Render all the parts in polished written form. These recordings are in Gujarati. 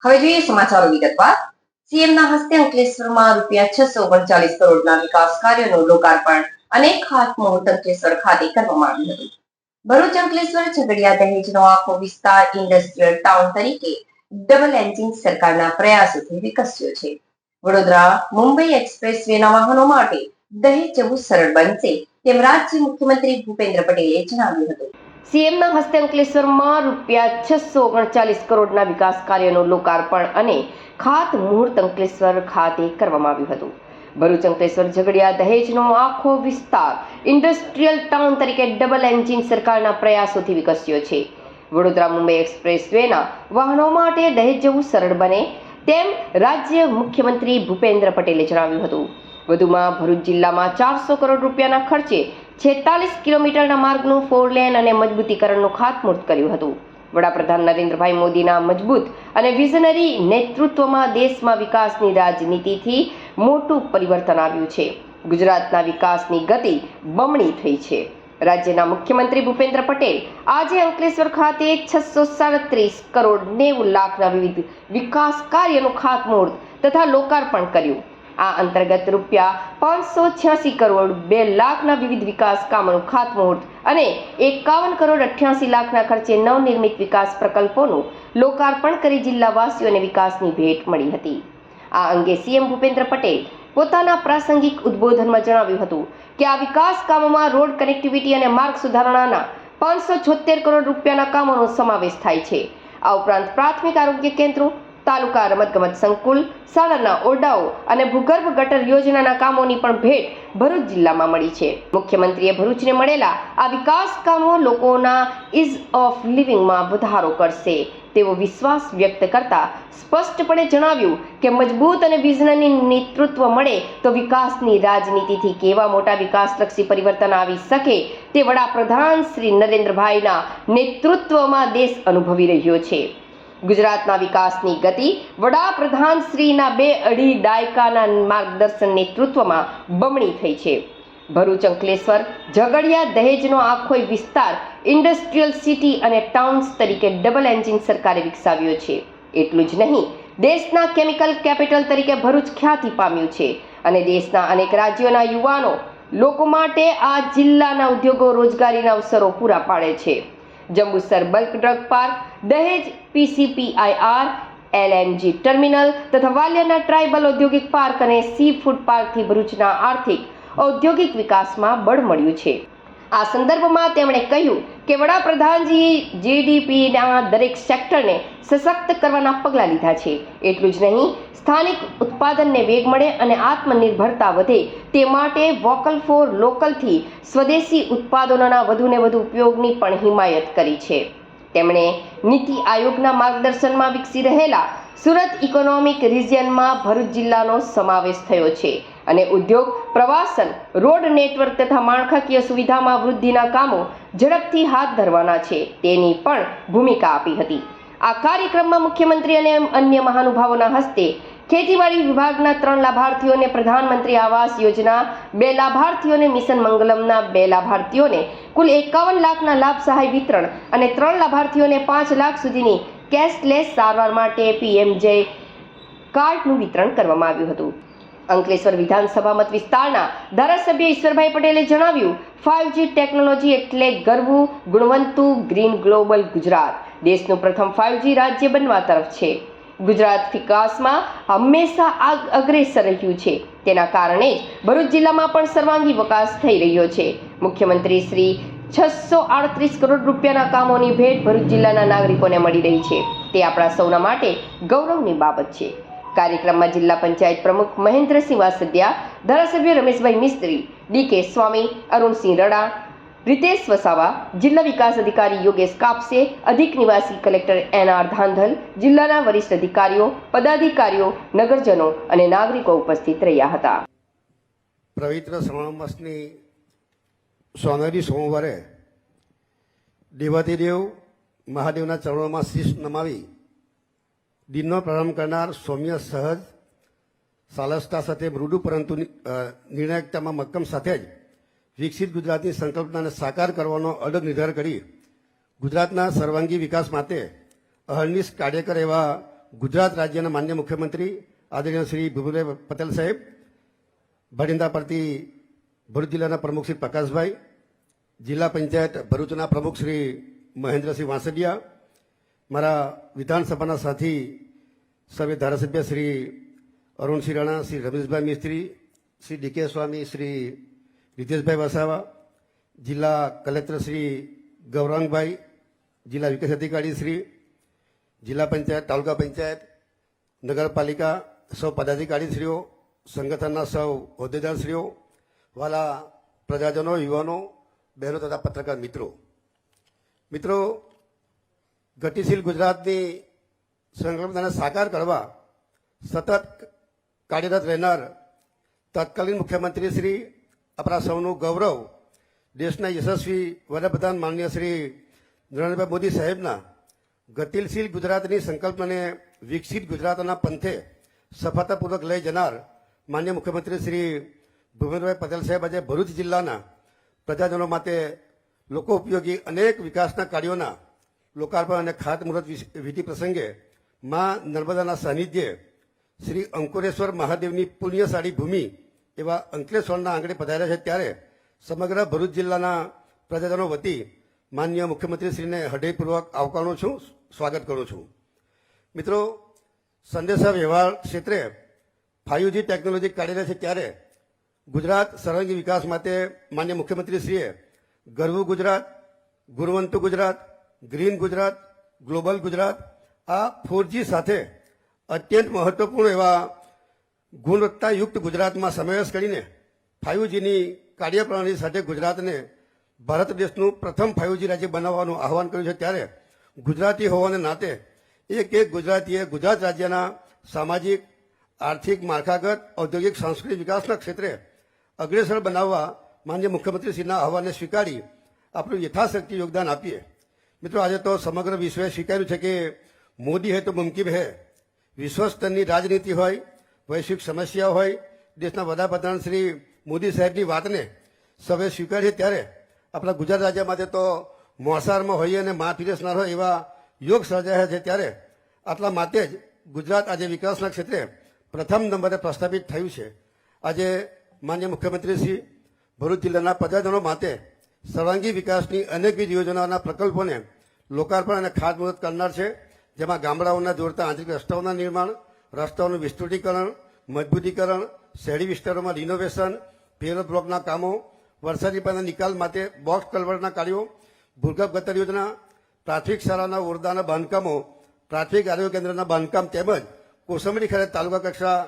હવે જોઈએ સમાચારો વિગતવાર. સીએમના હસ્તે અંકલેશ્વરમાં ₹639 કરોડના વિકાસ કાર્યોનું લોકાર્પણ અને ખાતમુહૂર્ત અંકલેશ્વર ખાતે કરવામાં આવ્યું હતું. ભરૂચ અંકલેશ્વર ઝઘડિયા દહેજનો આખો વિસ્તાર ઇન્ડસ્ટ્રીયલ ટાઉન તરીકે ડબલ એન્જિન સરકારના પ્રયાસોથી વિકસ્યો છે. વડોદરા મુંબઈ એક્સપ્રેસ વેના વાહનો માટે દહેજ જવું સરળ બનશે તેમ રાજ્ય મુખ્યમંત્રી ભૂપેન્દ્ર પટેલે જણાવ્યું હતું. સીએમના હસ્તે અંકલેશ્વરમાં ₹639 કરોડના વિકાસ કાર્યોનું લોકાર્પણ અને ખાતમુહૂર્ત અંકલેશ્વર ખાતે કરવામાં આવ્યું હતું. ભરૂચ અંકલેશ્વર ઝઘડિયા દહેજનો આખો વિસ્તાર ઇન્ડસ્ટ્રીયલ ટાઉન તરીકે ડબલ એન્જિન સરકારના પ્રયાસોથી વિકસ્યો છે. વડોદરા મુંબઈ એક્સપ્રેસ વેના વાહનો માટે દહેજ જવું સરળ બને તેમ રાજ્ય મુખ્યમંત્રી ભૂપેન્દ્ર પટેલે જણાવ્યું હતું. વધુમાં ભરૂચ જિલ્લામાં 400 કરોડ રૂપિયાના ખર્ચે 46 કિલોમીટરના માર્ગનું 4 લેન અને મજબૂતીકરણનું ખાતમુહૂર્ત કર્યું હતું. વડાપ્રધાન નરેન્દ્રભાઈ મોદીના મજબૂત અને વિઝનરી નેતૃત્વમાં દેશમાં વિકાસની રાજનીતિથી મોટું પરિવર્તન આવ્યું છે. ગુજરાતના વિકાસની ગતિ બમણી થઈ છે. રાજ્યના મુખ્યમંત્રી ભૂપેન્દ્ર પટેલ આજે અંકલેશ્વર ખાતે 637 કરોડ 90 લાખના વિવિધ વિકાસ કાર્યનું ખાતમુહૂર્ત તથા લોકાર્પણ કર્યું. આ અંતર્ગત ₹586 કરોડ 2 લાખના વિવિધ વિકાસ કામોનું ખાતમુહૂર્ત અને 51 કરોડ 88 લાખના ખર્ચે નવનિર્મિત વિકાસ પ્રકલ્પોનું લોકાર્પણ કરી જિલ્લાવાસીઓને વિકાસની ભેટ મળી હતી. આ અંગે સીએમ ભૂપેન્દ્ર પટેલ પોતાના પ્રાસંગિક ઉદ્બોધનમાં જણાવ્યું હતું કે આ વિકાસ કામોમાં રોડ કનેક્ટિવિટી અને માર્ગ સુધારણાના 576 કરોડ રૂપિયાના કામોનો સમાવેશ થાય છે. આ ઉપરાંત પ્રાથમિક આરોગ્ય કેન્દ્રો, તાલુકા રમતગમત સંકુલ, શાળાના ઓરડાઓ અને ભૂગર્ભ ગટર યોજનાના કામોની પણ ભેટ ભરૂચ જિલ્લામાં મળી છે. મુખ્યમંત્રીએ ભરૂચને મળેલા આ વિકાસ કામો લોકોના ઇઝ ઓફ લિવિંગમાં વધારો કરશે તેવો વિશ્વાસ વ્યક્ત કરતા સ્પષ્ટપણે જણાવ્યું કે મજબૂત અને વિઝનરી નેતૃત્વ મળે તો વિકાસની રાજનીતિથી કેવા મોટા વિકાસલક્ષી પરિવર્તન આવી શકે તે વડાપ્રધાન શ્રી નરેન્દ્રભાઈના નેતૃત્વમાં દેશ અનુભવી રહ્યો છે. ગુજરાતના વિકાસની ગતિ વડાપ્રધાન શ્રીના 2.5 દાયકાના માર્ગદર્શન નેતૃત્વમાં બમણી થઈ છે. ભરૂચ અંકલેશ્વર ઝઘડિયા દહેજનો આખો વિસ્તાર ઇન્ડસ્ટ્રીયલ સિટી અને ટાઉન્સ તરીકે ડબલ એન્જિન સરકારે વિકસાવ્યો છે. એટલું જ નહીં, દેશના કેમિકલ કેપિટલ તરીકે ભરૂચ ખ્યાતિ પામ્યું છે અને દેશના અનેક રાજ્યોના યુવાનો લોકો માટે આ જિલ્લાના ઉદ્યોગો રોજગારીના અવસરો પૂરા પાડે છે. જંબુસર બલ્ક ડ્રગ પાર્ક, દહેજ PCPIR, LNG ટર્મિનલ તથા વાલિયાના ટ્રાઇબલ ઔદ્યોગિક પાર્ક અને સી ફૂડ પાર્કથી ભરૂચના આર્થિક ઔદ્યોગિક વિકાસમાં બળ મળ્યું છે. આ સંદર્ભમાં તેમણે કહ્યું કે વડાપ્રધાનજીએ GDPના દરેક સેક્ટરને સશક્ત કરવાના પગલાં લીધા છે. એટલું જ નહીં, સ્થાનિક ઉત્પાદનને વેગ મળે અને આત્મનિર્ભરતા વધે તે માટે વોકલ ફોર લોકલથી સ્વદેશી ઉત્પાદનોના વધુને વધુ ઉપયોગની પણ હિમાયત કરી છે. તેમણે નીતિ આયોગના માર્ગદર્શનમાં વિકસી રહેલા સુરત ઇકોનોમિક રિજિયનમાં ભરૂચ જિલ્લાનો સમાવેશ થયો છે અને ઉદ્યોગ, પ્રવાસન, રોડ નેટવર્ક તથા માળખાકીય સુવિધામાં વૃદ્ધિના કામો ઝડપથી હાથ ધરવાના છે તેની પણ ભૂમિકા આપી હતી. આ કાર્યક્રમમાં મુખ્યમંત્રી અને અન્ય મહાનુભાવોના હસ્તે ખેતીવાડી વિભાગના 3 લાભાર્થીઓને પ્રધાનમંત્રી આવાસ યોજના, 2 લાભાર્થીઓને મિશન મંગલમના 2 લાભાર્થીઓને કુલ 51 લાખના લાભ સહાય વિતરણ અને 3 લાભાર્થીઓને 5 લાખ સુધીની કેશલેસ સારવાર માટે PMJ કાર્ડનું વિતરણ કરવામાં આવ્યું હતું. અંકલેશ્વર વિધાનસભા મત વિસ્તારના ધારાસભ્ય ઈશ્વરભાઈ પટેલે જણાવ્યું, 5G ટેકનોલોજી એટલે ગરવું, ગુણવંતું, ગ્રીન ગ્લોબલ ગુજરાત દેશનું પ્રથમ 5G રાજ્ય બનવા તરફ છે. ગુજરાત વિકાસમાં હંમેશા અગ્રેસર રહ્યું છે. તેના કારણે જ ભરૂચ જિલ્લામાં પણ સર્વાંગી વિકાસ થઈ રહ્યો છે. મુખ્યમંત્રી શ્રી 638 કરોડ રૂપિયાના કામોની ભેટ ભરૂચ જિલ્લાના નાગરિકોને મળી રહી છે. તે આપણા સૌના માટે ગૌરવની બાબત છે. કાર્યક્રમમાં જિલ્લા પંચાયત પ્રમુખ મહેન્દ્રસિંહ વાસદિયા, ધારાસભ્ય રમેશભાઈ મિસ્ત્રી, DK સ્વામી, અરુણસિંહ રડા, રીતેશ વસાવા, જિલ્લા વિકાસ અધિકારી યોગેશ કાપસે, અધિક નિવાસી કલેક્ટર NR ધાંધલ, જિલ્લાના વરિષ્ઠ અધિકારીઓ, પદાધિકારીઓ, નગરજનો અને નાગરિકો ઉપસ્થિત રહ્યા હતા. પવિત્ર શ્રાવણ માસની સોનેરી સોમવારે દેવાધિદેવ મહાદેવના ચરણોમાં શીશ નમાવી દિનનો પ્રારંભ કરનાર સૌમ્ય, સહજ, સાલસતા સાથે મૃદુ પરંતુ નિર્ણાયકતામાં મક્કમ સાથે જ વિકસિત ગુજરાતની સંકલ્પનાને સાકાર કરવાનો અડગ નિર્ધાર કરી ગુજરાતના સર્વાંગી વિકાસ માટે અહર્નિશ કાર્યકર એવા ગુજરાત રાજ્યના માન્ય મુખ્યમંત્રી આદરણીય શ્રી ભૂપેન્દ્રભાઈ પટેલ સાહેબ, ભડિંદા પરથી ભરૂચ જિલ્લાના પ્રમુખ શ્રી પ્રકાશભાઈ, જિલ્લા પંચાયત ભરૂચના પ્રમુખ શ્રી મહેન્દ્રસિંહ વાંસડિયા, મારા વિધાનસભાના સાથી સર્વે ધારાસભ્ય શ્રી અરુણસિંહ રાણા, શ્રી રમેશભાઈ મિસ્ત્રી, શ્રી ડીકે સ્વામી, શ્રી રીતેશભાઈ વસાવા, જિલ્લા કલેક્ટર શ્રી ગૌરાંગભાઈ, જિલ્લા વિકાસ અધિકારી શ્રી, જિલ્લા પંચાયત, તાલુકા પંચાયત, નગરપાલિકા, સૌ પદાધિકારીશ્રીઓ, સંગઠનના સૌ હોદ્દેદારશ્રીઓ, વાલા પ્રજાજનો, યુવાનો, બહેનો તથા પત્રકાર મિત્રો, ગતિશીલ ગુજરાતની સંકલ્પનાને સાકાર કરવા સતત કાર્યરત રહેનાર તત્કાલીન મુખ્યમંત્રી શ્રી, આપણા સૌનું ગૌરવ, દેશના યશસ્વી વડાપ્રધાન માનનીય શ્રી નરેન્દ્રભાઈ મોદી સાહેબના ગતિશીલ ગુજરાતની સંકલ્પનાને વિકસિત ગુજરાતના પંથે સફળતાપૂર્વક લઈ જનાર માન્ય મુખ્યમંત્રી શ્રી ભૂપેન્દ્રભાઈ પટેલ સાહેબ આજે ભરૂચ જિલ્લાના પ્રજાજનો માટે લોકો ઉપયોગી અનેક વિકાસના કાર્યોના લોકાર્પણ અને ખાતમુહૂર્ત વિધિ પ્રસંગે મા નર્મદાના સાનિધ્યે શ્રી અંકુરેશ્વર મહાદેવની પુણ્યશાળી ભૂમિ એવા અંકલેશ્વરના આંગણે પધાર્યા છે, ત્યારે સમગ્ર ભરૂચ જિલ્લાના પ્રજાજનો વતી માન્ય મુખ્યમંત્રીશ્રીને હૃદયપૂર્વક આવકારું છું, સ્વાગત કરું છું. મિત્રો, સંદેશા વ્યવહાર ક્ષેત્રે 5G ટેકનોલોજી કાર્યરત છે, ત્યારે ગુજરાત સર્વાંગી વિકાસ માટે માન્ય મુખ્યમંત્રીશ્રીએ ગરવું ગુજરાત, ગુણવંતું ગુજરાત, ગ્રીન ગુજરાત, ગ્લોબલ ગુજરાત આ 4G સાથે અત્યંત મહત્વપૂર્ણ એવા ગુણવત્તાયુક્ત ગુજરાતમાં સમાવેશ કરીને 5Gની કાર્યપ્રણાલી સાથે ગુજરાતને ભારત દેશનું પ્રથમ 5G રાજ્ય બનાવવાનું આહવાન કર્યું છે, ત્યારે ગુજરાતી હોવાને નાતે એક ગુજરાતીએ ગુજરાત રાજ્યના સામાજિક, આર્થિક, માળખાગત, ઔદ્યોગિક, સાંસ્કૃતિક વિકાસના ક્ષેત્રે અગ્રેસર બનાવવા માન્ય મુખ્યમંત્રીશ્રીના આહવાનને સ્વીકારી આપણું યથાશક્તિ યોગદાન આપીએ. મિત્રો, આજે તો સમગ્ર વિશ્વએ સ્વીકાર્યું છે કે મોદી હૈ તો મુમકિન હૈ. વિશ્વ સ્તરની રાજનીતિ હોય, વૈશ્વિક સમસ્યા હોય, દેશના વડાપ્રધાન શ્રી મોદી સાહેબની વાતને સૌએ સ્વીકારી, ત્યારે આપણા ગુજરાત રાજ્ય માટે તો મોસારમાં હોઈએ અને મા પીરસનાર હોય એવા યોગ સર્જાયા છે, ત્યારે આટલા માટે જ ગુજરાત આજે વિકાસના ક્ષેત્રે પ્રથમ નંબરે પ્રસ્થાપિત થયું છે. આજે માન્ય મુખ્યમંત્રી શ્રી ભરૂચ જિલ્લાના પ્રજાજનો માટે સર્વાંગી વિકાસની અનેકવિધ યોજનાઓના પ્રકલ્પોને લોકાર્પણ અને ખાતમુહૂર્ત કરનાર છે, જેમાં ગામડાઓના જોડતા આંતરિક રસ્તાઓના નિર્માણ, રસ્તાઓનું વિસ્તૃતીકરણ, મજબૂતીકરણ, શહેરી વિસ્તારોમાં રિનોવેશન, પેવર બ્લોકના કામો, વરસાદી પાણીના નિકાલ માટે બોક્સ કલ્વરના કાર્યો, ભૂગર્ભ ગટર યોજના, પ્રાથમિક શાળાના ઓરડાના બાંધકામો, પ્રાથમિક આરોગ્ય કેન્દ્રના બાંધકામ તેમજ કોસંબડી ખાતે તાલુકા કક્ષા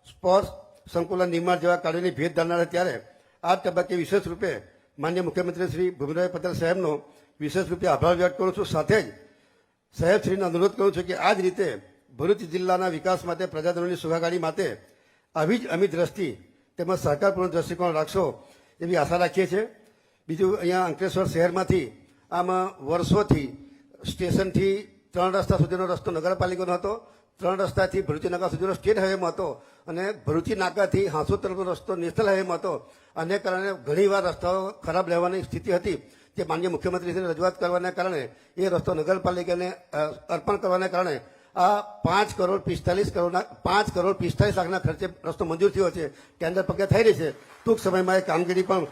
સ્પોર્ટ્સ સંકુલન નિર્માણ જેવા કાર્યોની ભેટ ધરનાર, ત્યારે આ તબક્કે વિશેષ રૂપે માન્ય મુખ્યમંત્રી શ્રી ભૂપેન્દ્રભાઈ પટેલ સાહેબનો વિશેષ રૂપે આભાર વ્યક્ત કરું છું. સાથે જ સાહેબશ્રીને અનુરોધ કરું છું કે આ જ રીતે ભરૂચ જિલ્લાના વિકાસ માટે, પ્રજાજનોની સુખાકારી માટે આવી જ અમિત દ્રષ્ટિ તેમજ સહકારપૂર્ણ દ્રષ્ટિકોણ રાખશો એવી આશા રાખીએ છીએ. બીજું, અહીંયા અંકલેશ્વર શહેરમાંથી આમ વર્ષોથી સ્ટેશનથી 3 રસ્તા સુધીનો રસ્તો નગરપાલિકાનો હતો, 3 રસ્તાથી ભરૂચી નાકા સુધીનો સ્ટેટ હાઈવેમાં હતો અને ભરૂચી નાકાથી હાંસોદ તરફનો રસ્તો નેશનલ હાઈવેમાં હતો. આને કારણે ઘણીવાર રસ્તાઓ ખરાબ રહેવાની સ્થિતિ હતી, જે માન્ય મુખ્યમંત્રીશ્રીને રજૂઆત કરવાના કારણે એ રસ્તો નગરપાલિકાને અર્પણ કરવાના કારણે આ 5 કરોડ 45 લાખના ખર્ચે રસ્તો મંજૂર થયો છે. ટેન્ડર પ્રક્રિયા થઈ રહી છે, ટૂંક સમયમાં એ કામગીરી પણ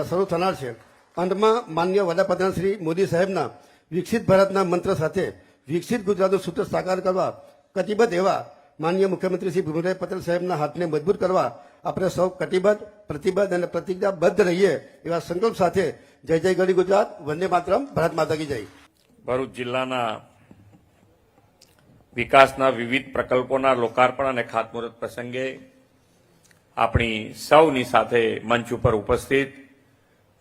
શરૂ થનાર છે. અંતમાં માન્ય વડાપ્રધાન શ્રી મોદી સાહેબના વિકસિત ભારતના મંત્ર સાથે વિકસિત ગુજરાતનું સૂત્ર સાકાર કરવા કટિબદ્ધ એવા માન્ય મુખ્યમંત્રી શ્રી ભૂપેન્દ્રભાઈ પટેલ સાહેબના હાથને મજબૂત કરવા આપણે સૌ કટિબદ્ધ, પ્રતિબદ્ધ અને પ્રતિજ્ઞાબદ્ધ રહીએ એવા સંકલ્પ સાથે જય જય ગરી ગુજરાત, વંદે માતરમ, ભારત માતા કી જય. ભરૂચ જિલ્લાના વિકાસના વિવિધ પ્રકલ્પોના લોકાર્પણ અને ખાતમુહૂર્ત પ્રસંગે આપણી સૌની સાથે મંચ ઉપર ઉપસ્થિત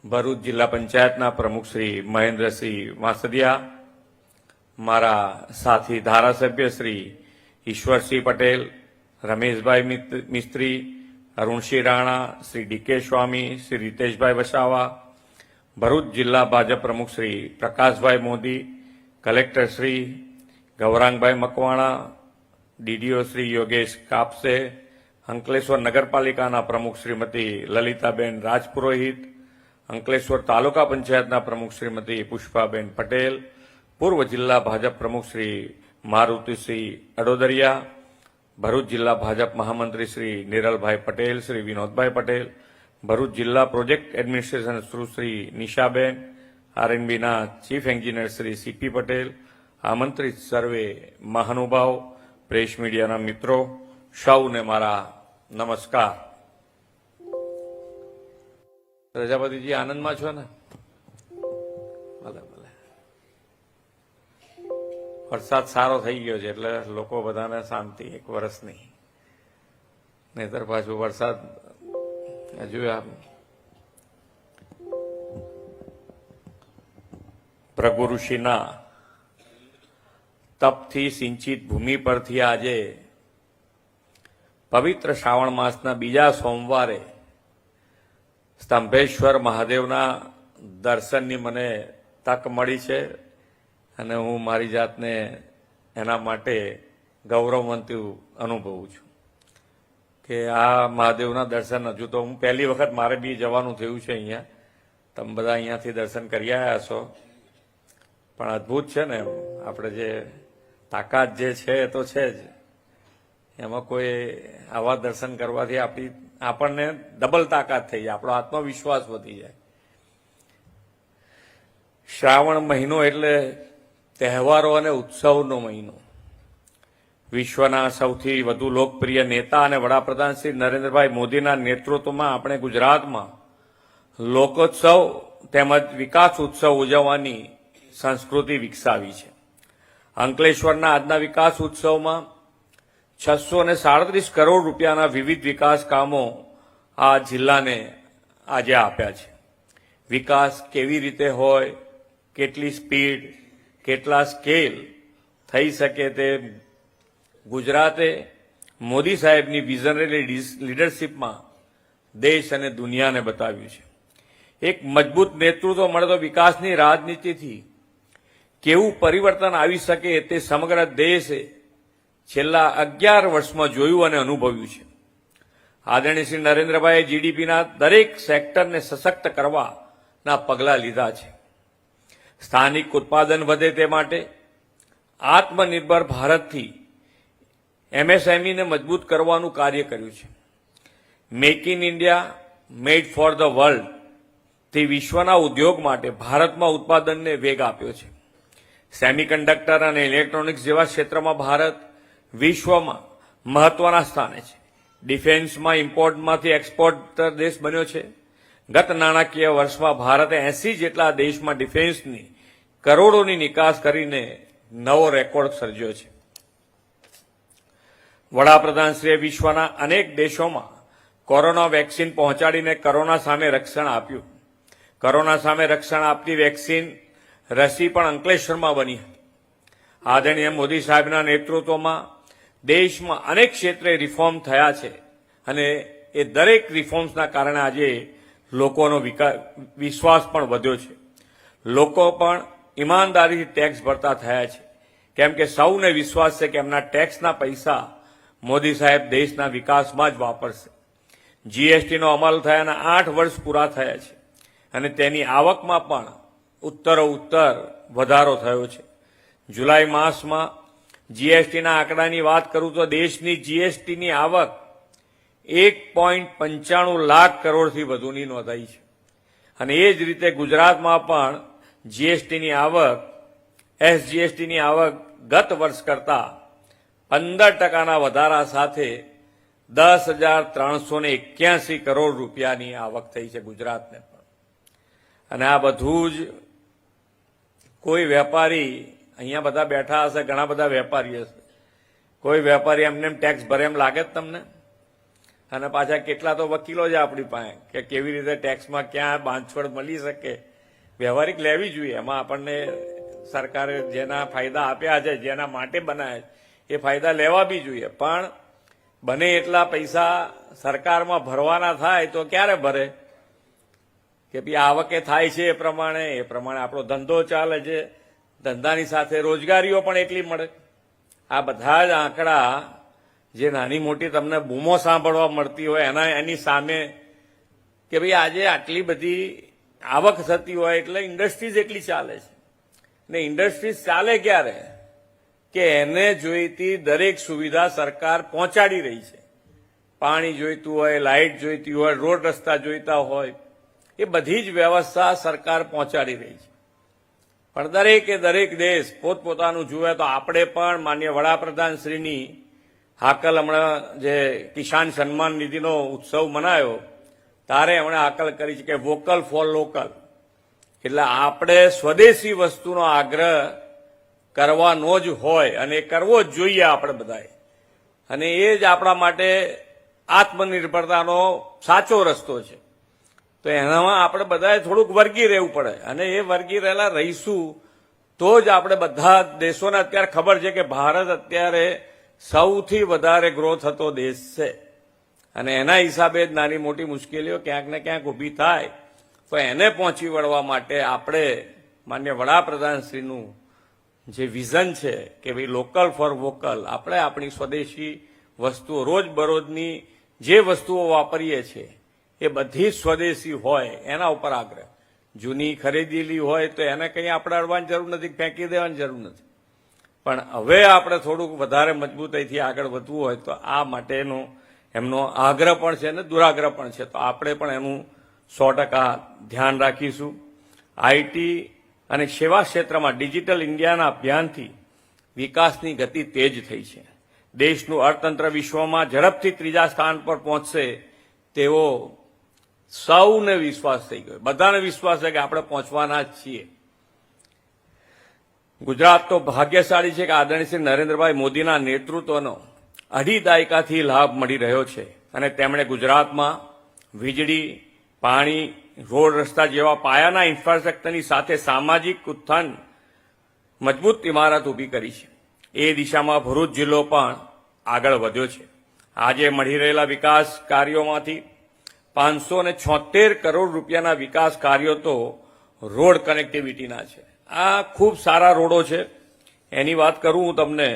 ભરૂચ જિલ્લા પંચાયતના પ્રમુખ શ્રી મહેન્દ્રસિંહ વાંસડિયા, મારા સાથી ધારાસભ્ય શ્રી ઈશ્વરસિંહ પટેલ, રમેશભાઈ મિસ્ત્રી, અરુણસિંહ રાણા, શ્રી ડીકે સ્વામી, શ્રી રીતેશભાઈ વસાવા, ભરૂચ જિલ્લા ભાજપ પ્રમુખ શ્રી પ્રકાશભાઈ મોદી, કલેક્ટર શ્રી ગૌરાંગભાઈ મકવાણા, ડીડીઓ શ્રી યોગેશ કાપસે, અંકલેશ્વર નગરપાલિકાના પ્રમુખ શ્રીમતી લલિતાબેન રાજપુરોહિત, અંકલેશ્વર તાલુકા પંચાયતના પ્રમુખ શ્રીમતી પુષ્પાબેન પટેલ, પૂર્વ જિલ્લા ભાજપ પ્રમુખ શ્રી મારુતિશ્રી અડોદરિયા, ભરૂચ જિલ્લા ભાજપ મહામંત્રી શ્રી નિરલભાઈ પટેલ, શ્રી વિનોદભાઈ પટેલ, ભરૂચ જિલ્લા પ્રોજેક્ટ એડમિનિસ્ટ્રેશન શ્રી નિશાબેન, આરએનબીના chief engineer Shri CP Patel, આમંત્રિત સર્વે મહાનુભાવ, પ્રેસ મીડિયાના મિત્રો, સૌને મારા નમસ્કાર. પ્રજાપતિજી આનંદમાં છો ને? ભલે ભલે. વરસાદ સારો થઈ ગયો છે એટલે લોકો બધાને શાંતિ, એક વર્ષની. નહીતર પાછું વરસાદ હજુ ભૃગુ ઋષિના તપથી સિંચિત ભૂમિ પરથી આજે પવિત્ર શ્રાવણ માસના બીજા સોમવારે સ્તંભેશ્વર મહાદેવના દર્શનની મને તક મળી છે અને હું મારી જાતને એના માટે ગૌરવવંતું અનુભવું છું કે આ મહાદેવના દર્શન હજુ તો હું પહેલી વખત મારે બી જવાનું થયું છે અહીંયા. તમે બધા અહીંયાથી દર્શન કરી આવ્યા છો, પણ અદ્ભુત છે ને. આપણે જે તાકાત જે છે એ તો છે જ, એમાં કોઈ આવા દર્શન કરવાથી આપણને ડબલ તાકાત થઈ જાય, આપણો આત્મવિશ્વાસ વધી જાય. શ્રાવણ મહિનો એટલે તહેવારો અને ઉત્સવનો મહિનો. વિશ્વના સૌથી વધુ લોકપ્રિય નેતા અને વડાપ્રધાન શ્રી નરેન્દ્રભાઈ મોદીના નેતૃત્વમાં આપણે ગુજરાતમાં લોકોત્સવ તેમજ વિકાસ ઉત્સવ ઉજવવાની સંસ્કૃતિ વિકસાવી છે. અંકલેશ્વરના આજના વિકાસ ઉત્સવમાં 637 કરોડ રૂપિયાના વિવિધ વિકાસ કામો આ જિલ્લાને આજે આપ્યા છે. વિકાસ કેવી રીતે હોય, કેટલી સ્પીડ, કેટલા સ્કેલ થઈ શકે તે ગુજરાતે મોદી સાહેબની વિઝનરી લીડરશીપમાં દેશ અને દુનિયાને બતાવ્યું છે. એક મજબૂત નેતૃત્વ મળે તો વિકાસની રાજનીતિથી કેવું પરિવર્તન આવી શકે તે સમગ્ર દેશે છેલ્લા 11 વર્ષમાં જોયું અને અનુભવ્યું છે. આદરણીય શ્રી નરેન્દ્રભાઈએ જીડીપીના દરેક સેક્ટરને સશક્ત કરવાના પગલાં લીધા છે. સ્થાનિક ઉત્પાદન વધે તે માટે આત્મનિર્ભર ભારતથી એમએસએમઈને મજબૂત કરવાનું કાર્ય કર્યું છે. Make in India, made for the world થી વિશ્વના ઉદ્યોગ માટે ભારતમાં ઉત્પાદનને વેગ આપ્યો છે. સેમિકન્ડક્ટર અને ઇલેક્ટ્રોનિક્સ જેવા ક્ષેત્રમાં ભારત વિશ્વમાં મહત્વના સ્થાને છે. ડિફેન્સમાં ઇમ્પોર્ટમાંથી એક્સપોર્ટર દેશ બન્યો છે. ગત નાણાકીય વર્ષમાં ભારતે 80 જેટલા દેશમાં ડિફેન્સની કરોડોની નિકાસ કરીને નવો રેકોર્ડ સર્જ્યો છે. વડાપ્રધાનશ્રીએ વિશ્વના અનેક દેશોમાં કોરોના વેક્સિન પહોંચાડીને કોરોના સામે રક્ષણ આપ્યું. કોરોના સામે રક્ષણ આપતી વેક્સિન રસી પણ અંકલેશ્વરમાં બની હતી. આદરણીય મોદી સાહેબના નેતૃત્વમાં દેશમાં અનેક ક્ષેત્રે રિફોર્મ થયા છે અને એ દરેક રિફોર્મ્સના કારણે આજે લોકોનો વિશ્વાસ પણ વધ્યો છે. લોકો પણ ઈમાનદારીથી ટેક્સ ભરતા થયા છે, કેમ કે સૌને વિશ્વાસ છે કે એમના ટેક્સના પૈસા મોદી સાહેબ દેશના વિકાસમાં જ વાપરશે. જીએસટીનો અમલ થયાના 8 વર્ષ પૂરા થયા છે અને તેની આવકમાં પણ ઉત્તરોત્તર વધારો થયો છે. જુલાઈ માસમાં જીએસટીના આંકડાની વાત કરું તો દેશની જીએસટીની આવક 1.95 લાખ કરોડથી વધુની નોંધાઈ છે અને એ જ રીતે ગુજરાતમાં પણ જીએસટીની આવક, એસજીએસટીની આવક ગત વર્ષ કરતા 15% વધારા સાથે 10,381 કરોડ રૂપિયાની આવક થઈ છે ગુજરાતને પણ. અને આ બધું જ કોઈ વેપારી, અહીંયા બધા બેઠા હશે, ઘણા બધા વેપારી હશે, કોઈ વેપારી એમને ટેક્સ ભરે એમ લાગે જ તમને? અને પાછા કેટલા તો વકીલો છે આપણી પાસે કે કેવી રીતે ટેક્સમાં ક્યાં બાંધછોડ મળી શકે. વ્યવહારિક લેવી જોઈએ. એમાં આપણને સરકારે જેના ફાયદા આપ્યા છે, જેના માટે બનાવ્યા છે, એ ફાયદા લેવા બી જોઈએ. પણ બને એટલા પૈસા સરકારમાં ભરવાના થાય તો ક્યારે ભરે? કે ભાઈ આવકે થાય છે એ પ્રમાણે આપણો ધંધો ચાલે છે, ધંધાની સાથે રોજગારીઓ પણ એટલી મળે. આ બધા જ આંકડા જે નાની મોટી તમને બૂમો સાંભળવા મળતી હોય એની સામે કે ભાઈ આજે આટલી બધી આવક થતી હોય એટલે ઇન્ડસ્ટ્રીઝ એટલી ચાલે છે. ને ઇન્ડસ્ટ્રીઝ ચાલે ક્યારે? કે એને જોઈતી દરેક સુવિધા સરકાર પહોંચાડી રહી છે. પાણી જોઈતું હોય, લાઇટ જોઈતી હોય, રોડ રસ્તા જોઈતા હોય, એ બધી જ વ્યવસ્થા સરકાર પહોંચાડી રહી છે. પણ દરેક દેશ પોતપોતાનું જુએ તો આપણે પણ માન્ય વડાપ્રધાન શ્રીની હાકલ હમણાં જે કિસાન સન્માન નિધિનો ઉત્સવ મનાયો ત્યારે એમણે હાકલ કરી છે કે વોકલ ફોર લોકલ, એટલે આપણે સ્વદેશી વસ્તુનો આગ્રહ કરવાનો જ હોય અને એ કરવો જ જોઈએ આપણે બધાએ, અને એ જ આપણા માટે આત્મનિર્ભરતાનો સાચો રસ્તો છે. તો એનામાં આપણે બધાએ થોડુંક વર્ગી રહેવું પડે, અને એ વર્ગી રહેલા રહીશું તો જ આપણે બધા દેશોને અત્યારે ખબર છે કે ભારત અત્યારે સૌથી વધારે ગ્રો થતો દેશ છે, અને એના હિસાબે જ નાની મોટી મુશ્કેલીઓ ક્યાંક ને ક્યાંક ઊભી થાય તો એને પહોંચી વળવા માટે આપણે માન્ય વડાપ્રધાનશ્રીનું જે વિઝન છે કે ભાઈ લોકલ ફોર વોકલ, આપણે આપણી સ્વદેશી વસ્તુઓ રોજબરોજની જે વસ્તુઓ વાપરીએ છીએ એ બધી જ સ્વદેશી હોય એના ઉપર આગ્રહ. જૂની ખરીદેલી હોય તો એને કંઈ આપણે અડવાની જરૂર નથી, ફેંકી દેવાની જરૂર નથી. પણ હવે આપણે થોડુંક વધારે મજબૂતાઈથી આગળ વધવું હોય તો આ માટેનો એમનો આગ્રહ પણ છે અને દુરાગ્રહ પણ છે, તો આપણે પણ એનું 100% ધ્યાન રાખીશું. આઈટી અને સેવા ક્ષેત્રમાં ડિજિટલ ઇન્ડિયાના અભિયાનથી વિકાસની ગતિ તેજ થઈ છે. દેશનું અર્થતંત્ર વિશ્વમાં ઝડપથી ત્રીજા સ્થાન પર પહોંચશે તેવો સૌને વિશ્વાસ થઈ ગયો, બધાને વિશ્વાસ છે કે આપણે પહોંચવાના જ છીએ. ગુજરાત તો ભાગ્યશાળી છે કે આદરણીય શ્રી નરેન્દ્રભાઈ મોદીના નેતૃત્વનો 2.5 દાયકાથી લાભ મળી રહ્યો છે, અને તેમણે ગુજરાતમાં વીજળી, પાણી, રોડ રસ્તા જેવા પાયાના ઇન્ફ્રાસ્ટ્રક્ચરની સાથે સામાજિક ઉત્થાન મજબૂત ઇમારત ઊભી કરી છે. એ દિશામાં ભરૂચ જિલ્લો પણ આગળ વધ્યો છે. આજે મળી રહેલા વિકાસ કાર્યોમાંથી 576 કરોડ રૂપિયાના વિકાસ કાર્યો તો રોડ કનેક્ટિવિટીના છે. આ ખૂબ સારા રોડો છે. એની વાત કરું હું તમને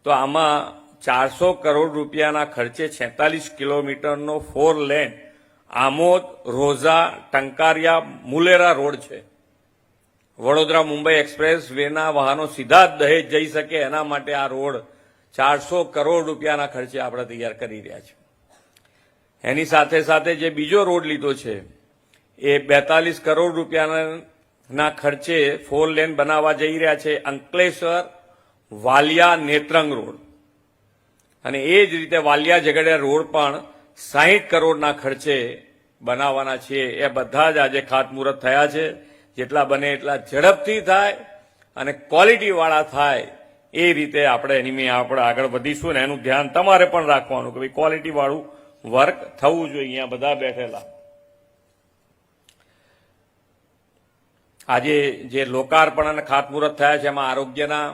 તો આમાં 400 કરોડ રૂપિયાના ખર્ચે 46 કિલોમીટરનો 4 લેન આમોદ, રોઝા, ટંકારિયા, મુલેરા રોડ છે. વડોદરા મુંબઈ એક્સપ્રેસ વેના વાહનો સીધા જ દહેજ જઈ શકે એના માટે આ રોડ 400 કરોડ રૂપિયાના ખર્ચે આપણે તૈયાર કરી રહ્યા છીએ. એની સાથે સાથે જે બીજો રોડ લીધો છે એ 42 કરોડ રૂપિયાના ખર્ચે 4 લેન બનાવવા જઈ રહ્યા છે, અંકલેશ્વર વાલિયા નેત્રંગ રોડ. અને એ જ રીતે વાલિયા ઝઘડિયા રોડ પણ 60 કરોડના ખર્ચે બનાવવાના છે. એ બધા જ આજે ખાતમુહૂર્ત થયા છે. જેટલા બને એટલા ઝડપથી થાય અને ક્વોલિટીવાળા થાય એ રીતે આપણે એની આપણે આગળ વધીશું, ને એનું ધ્યાન તમારે પણ રાખવાનું કે ભાઈ ક્વોલિટીવાળું વર્ક થવું જોઈએ. અહીંયા બધા બેઠેલા આજે જે લોકાર્પણ અને ખાતમુહૂર્ત થયા છે એમાં આરોગ્યના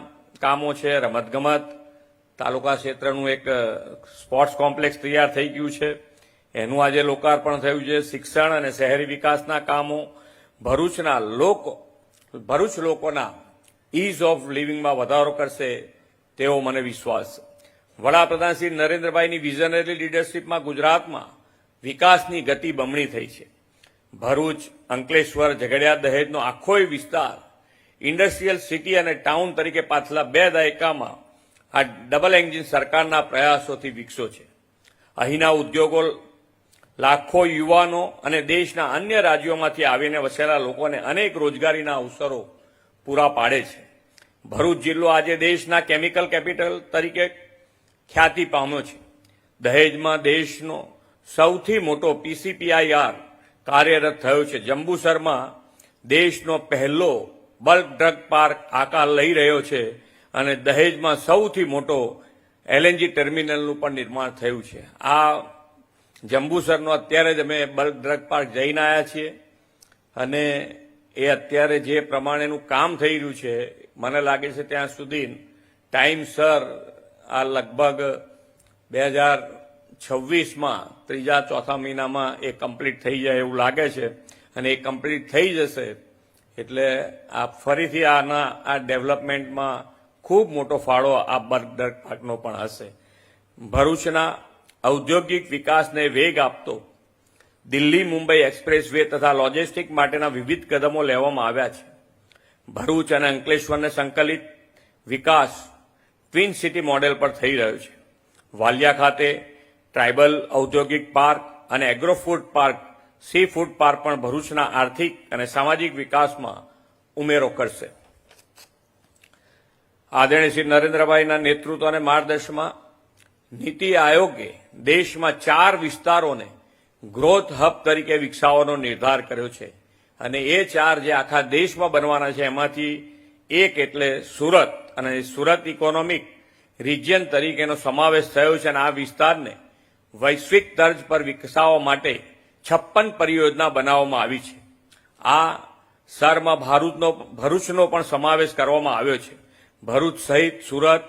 કામો છે, રમતગમત, તાલુકા ક્ષેત્રનું એક સ્પોર્ટ્સ કોમ્પ્લેક્સ તૈયાર થઈ ગયું છે, એનું આજે લોકાર્પણ થયું છે. શિક્ષણ અને શહેરી વિકાસના કામો, ભરૂચ લોકોના ઇઝ ઓફ લિવિંગમાં વધારો કરશે તેવો મને વિશ્વાસ છે. વડાપ્રધાન શ્રી નરેન્દ્રભાઈની વિઝનરી લીડરશીપમાં ગુજરાતમાં વિકાસની ગતિ બમણી થઈ છે. ભરૂચ, અંકલેશ્વર, ઝઘડિયા, દહેજનો આખોય વિસ્તાર ઇન્ડસ્ટ્રીયલ સિટી અને ટાઉન તરીકે પાછલા 2 દાયકામાં આ ડબલ એન્જિન સરકારના પ્રયાસોથી વિકસ્યો છે. અહીંના ઉદ્યોગો લાખો યુવાનો અને દેશના અન્ય રાજ્યોમાંથી આવીને વસેલા લોકોને અનેક રોજગારીના અવસરો પૂરા પાડે છે. ભરૂચ જિલ્લો આજે દેશના કેમિકલ કેપિટલ તરીકે ખ્યાતિ પામ્યો છે. દહેજમાં દેશનો સૌથી મોટો PCPIR કાર્યરત થયો છે. જંબુસરમાં દેશનો પહેલો બલ્ક ડ્રગ પાર્ક આકાર લઈ રહ્યો છે, અને દહેજમાં સૌથી મોટો LNG ટર્મિનલનું પણ નિર્માણ થયું છે. આ જંબુસરનો અત્યારે જ અમે બલ્ક ડ્રગ પાર્ક જઈને આવ્યા છીએ, અને એ અત્યારે જે પ્રમાણેનું કામ થઈ રહ્યું છે મને લાગે છે ત્યાં સુધી ટાઈમસર આ લગભગ 2026માં ત્રીજા ચોથા મહિનામાં એ કમ્પ્લીટ થઈ જાય એવું લાગે છે. અને એ કમ્પ્લીટ થઈ જશે એટલે આ ફરીથી આ ડેવલપમેન્ટમાં ખૂબ મોટો ફાળો આ બલ્ક ડ્રગ પાર્કનો પણ હશે. ભરૂચના ઔદ્યોગિક વિકાસને વેગ આપતો દિલ્હી મુંબઈ એક્સપ્રેસ વે તથા લોજિસ્ટિક માટેના વિવિધ કદમો લેવામાં આવ્યા છે. ભરૂચ અને અંકલેશ્વરને સંકલિત વિકાસ ટ્વિન સિટી મોડેલ પર થઈ રહ્યો છે. વાલિયા ખાતે ટ્રાઇબલ ઔદ્યોગિક પાર્ક અને agro food park, C food park પણ ભરૂચના આર્થિક અને સામાજિક વિકાસમાં ઉમેરો કરશે. આદરણીય શ્રી નરેન્દ્રભાઈના નેતૃત્વ અને માર્ગદર્શનમાં નીતિ આયોગે દેશમાં 4 વિસ્તારોને ગ્રોથ હબ તરીકે વિકસાવવાનો નિર્ધાર કર્યો છે અને એ 4 જે આખા દેશમાં બનવાના છે એમાંથી એક એટલે સુરત, અને સુરત ઇકોનોમિક રિજિયન તરીકેનો સમાવેશ થયો છે અને આ વિસ્તારને વૈશ્વિક દર્જ પર વિકસાવવા માટે 56 પરિયોજના બનાવવામાં આવી છે. આ સરમાં ભરૂચનો પણ સમાવેશ કરવામાં આવ્યો છે. ભરૂચ સહિત સુરત,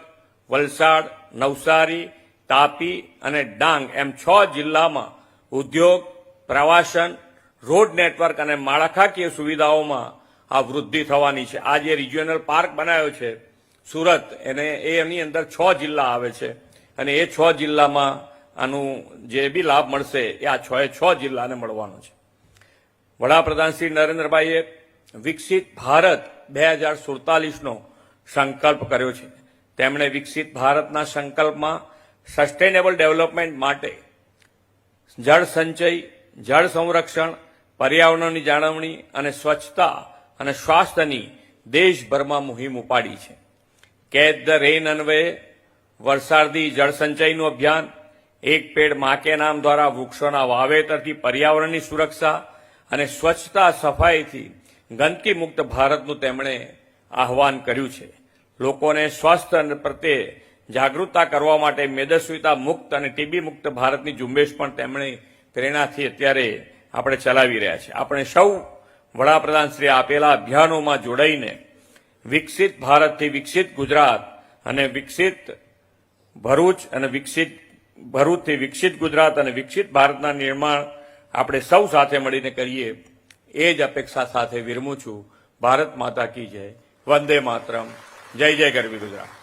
વલસાડ, નવસારી, તાપી અને ડાંગ એમ 6 જિલ્લામાં ઉદ્યોગ, પ્રવાસન, રોડ નેટવર્ક અને માળખાકીય સુવિધાઓમાં આ વૃદ્ધિ થવાની છે. આ જે રિજિયોનલ પાર્ક બનાવ્યો છે સુરત, એની અંદર 6 જિલ્લા આવે છે અને એ 6 જિલ્લામાં આનું જે બી લાભ મળશે એ આ 6 જિલ્લાને મળવાનો છે. વડાપ્રધાન શ્રી નરેન્દ્રભાઈએ વિકસિત ભારત 2047નો સંકલ્પ કર્યો છે. તેમણે વિકસિત ભારતના સંકલ્પમાં સસ્ટેનેબલ ડેવલપમેન્ટ માટે જળ સંચય, જળ સંરક્ષણ, પર્યાવરણની જાળવણી અને સ્વચ્છતા અને સ્વાસ્થ્યની દેશભરમાં મુહિમ ઉપાડી છે. કેચ ધ રેન અન્વયે વરસાદી જળ સંચયનું અભિયાન, એક પેડ મા કે નામ દ્વારા વૃક્ષોના વાવેતરથી પર્યાવરણની સુરક્ષા અને સ્વચ્છતા સફાઈથી ગંદકી મુક્ત ભારતનું તેમણે આહવાન કર્યું છે. લોકોને સ્વાસ્થ્ય પ્રત્યે જાગૃતતા કરવા માટે મેદસ્વીતા મુક્ત અને ટીબી મુક્ત ભારતની ઝુંબેશ પણ તેમણે પ્રેરણાથી અત્યારે આપણે ચલાવી રહ્યા છીએ. આપણે સૌ વડાપ્રધાનશ્રીએ આપેલા અભિયાનોમાં જોડાઈને વિકસિત ભારતથી વિકસિત ગુજરાત અને વિકસિત ભરૂચ અને ભરૂચથી વિકસિત ગુજરાત અને વિકસિત ભારતના નિર્માણ આપણે સૌ સાથે મળીને કરીએ એ જ અપેક્ષા સાથે વિરમું છું. ભારત માતા કી જય. વંદે માતરમ. જય જય ગરવી ગુજરાત.